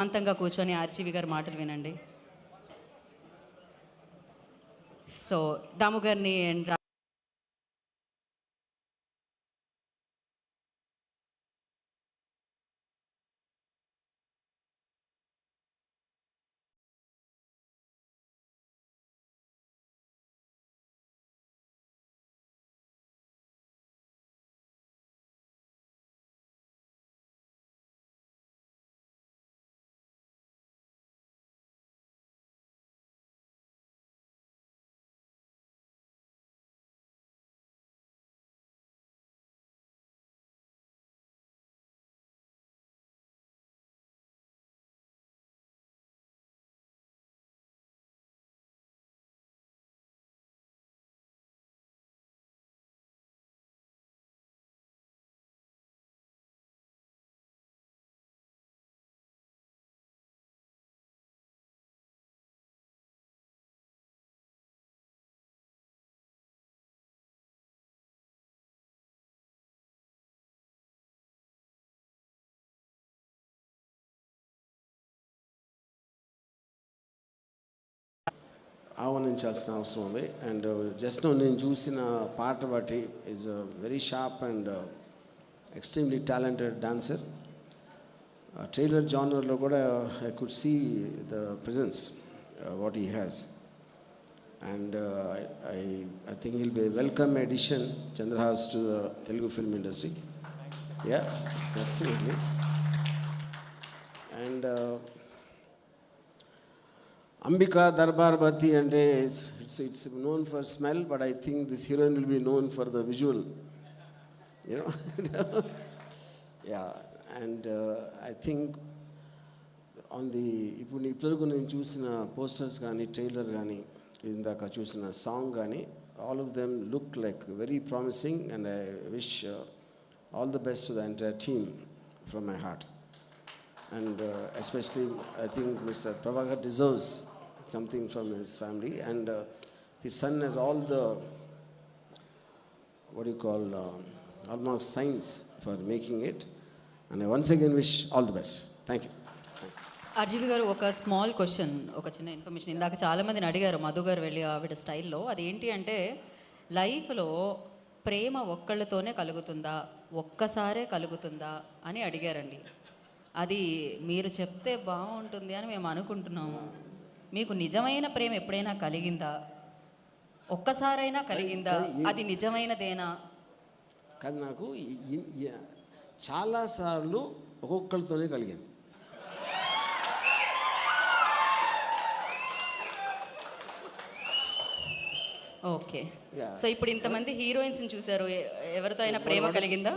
శాంతంగా కూర్చొని ఆర్జీవి గారి మాటలు వినండి. సో దాము గారిని ఆహ్వానించాల్సిన అవసరం ఉంది. అండ్ జస్ట్ నేను చూసిన పాట బట్టి is very sharp and extremely talented dancer. Trailer జానర్లో కూడా I could see the presence what he has. And I think will be welcome addition Chandrahas to the Telugu film industry. Yeah, absolutely. And Ambika Darbar Bhatti and it's known for smell, but I think this heroine will be known for the visual, you know. Yeah, and I think on the ఇప్పుడు నేను చూసిన posters కానీ trailer కానీ ఇందాక చూసిన song కానీ all of them look like very promising, and I wish all the best to the entire team from my heart. And especially I think Mr. Prabhakar deserves something from his family, and his son has all the what do you call almost signs for making it, and I once again wish all the best. Thank you. RGV గారు, ఒక small question, ఒక చిన్న information. ఇందాక చాలామందిని అడిగారు మధు గారు వెళ్ళి ఆవిడ స్టైల్లో. అది ఏంటి అంటే, లైఫ్లో ప్రేమ ఒక్కళ్ళతోనే కలుగుతుందా, ఒక్కసారే కలుగుతుందా అని అడిగారండి. అది మీరు చెప్తే బాగుంటుంది అని మేము అనుకుంటున్నాము. మీకు నిజమైన ప్రేమ ఎప్పుడైనా కలిగిందా? ఒక్కసారైనా కలిగిందా? అది నిజమైనదేనా? కాదు, నాకు చాలాసార్లు ఒక్కొక్కరితోనే కలిగింది. ఓకే. సో ఇప్పుడు ఇంతమంది హీరోయిన్స్ని చూశారు, ఎవరితో అయినా ప్రేమ కలిగిందా?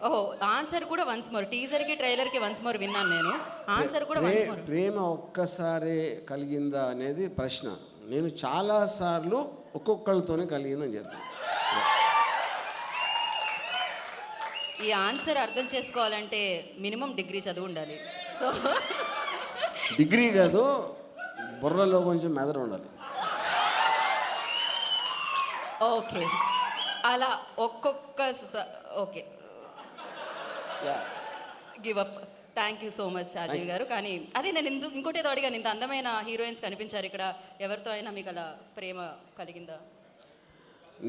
ఓహో, ఆన్సర్ కూడా వన్స్ మోర్. టీజర్కి ట్రైలర్కి వన్స్ మోర్ విన్నాను నేను. ఆన్సర్ కూడా వన్స్ మోర్. ప్రేమ ఒక్కసారే కలిగిందా అనేది ప్రశ్న. నేను చాలాసార్లు ఒక్కొక్కరితోనే కలిగిందని చెప్తాను. ఈ ఆన్సర్ అర్థం చేసుకోవాలంటే మినిమం డిగ్రీ చదువు ఉండాలి. సో డిగ్రీ కాదు, బుర్రలో కొంచెం మెదడు ఉండాలి. ఓకే, అలా okay, give up. Thank you so much Rajiv గారు. కానీ అదే నేను ఇంకోటి ఏదో అడిగాను, ఇంత అందమైన హీరోయిన్స్ కనిపించారు ఇక్కడ, ఎవరితో అయినా మీకు అలా ప్రేమ కలిగిందా?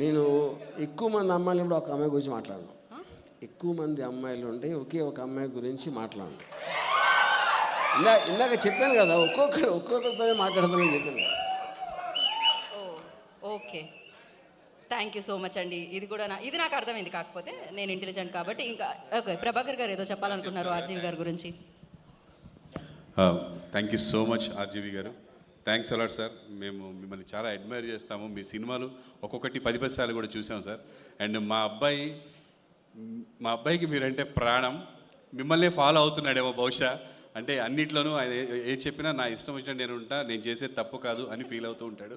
నేను ఎక్కువ మంది అమ్మాయిలు ఉంటే ఒక అమ్మాయి గురించి మాట్లాడను. ఎక్కువ మంది అమ్మాయిలు ఉంటే ఒకే ఒక అమ్మాయి గురించి మాట్లాడను. ఇందాక చెప్పాను కదా, ఒక్కొక్కరితోనే మాట్లాడతానని చెప్పాను కదా. Okay, thank you so much అండి. ఇది నాకు అర్థమైంది, కాకపోతే నేను ఇంటెలిజెంట్ కాబట్టి. ఇంకా ఓకే, ప్రభాకర్ గారు ఏదో చెప్పాలనుకున్నారు ఆర్జీవి గారి గురించి. Thank you so much RGV గారు. Thanks a lot sir. మేము మిమ్మల్ని చాలా అడ్మైర్ చేస్తాము. మీ సినిమాలు ఒక్కొక్కటి 10 సార్లు కూడా చూసాం సార్. అండ్ మా అబ్బాయికి మీరంటే ప్రాణం. మిమ్మల్నే ఫాలో అవుతున్నాడేమో బహుశా. అంటే అన్నిట్లోనూ ఆయన ఏ చెప్పినా నా ఇష్టం వచ్చినట్టు నేను ఉంటా, నేను చేసేది తప్పు కాదు అని ఫీల్ అవుతూ ఉంటాడు.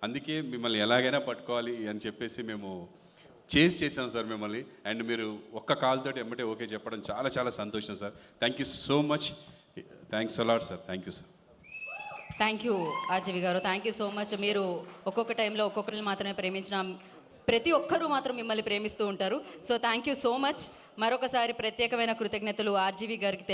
అందుకే మిమ్మల్ని ఎలాగైనా పట్టుకోవాలి అని చెప్పేసి మేము చేసాం సార్ మిమ్మల్ని. అండ్ మీరు ఒక్క కాల్తోటి ఎమ్మటే ఓకే చెప్పడం చాలా చాలా సంతోషం sir. Thank you so much. Thanks a lot sir. Thank you sir. Thank you RGV గారు, థ్యాంక్ యూ సో మచ్. మీరు ఒక్కొక్క టైంలో ఒక్కొక్కరిని మాత్రమే ప్రేమించిన ప్రతి ఒక్కరూ మాత్రం మిమ్మల్ని ప్రేమిస్తూ ఉంటారు. So thank you so much. మరొకసారి ప్రత్యేకమైన కృతజ్ఞతలు ఆర్జీవి గారికి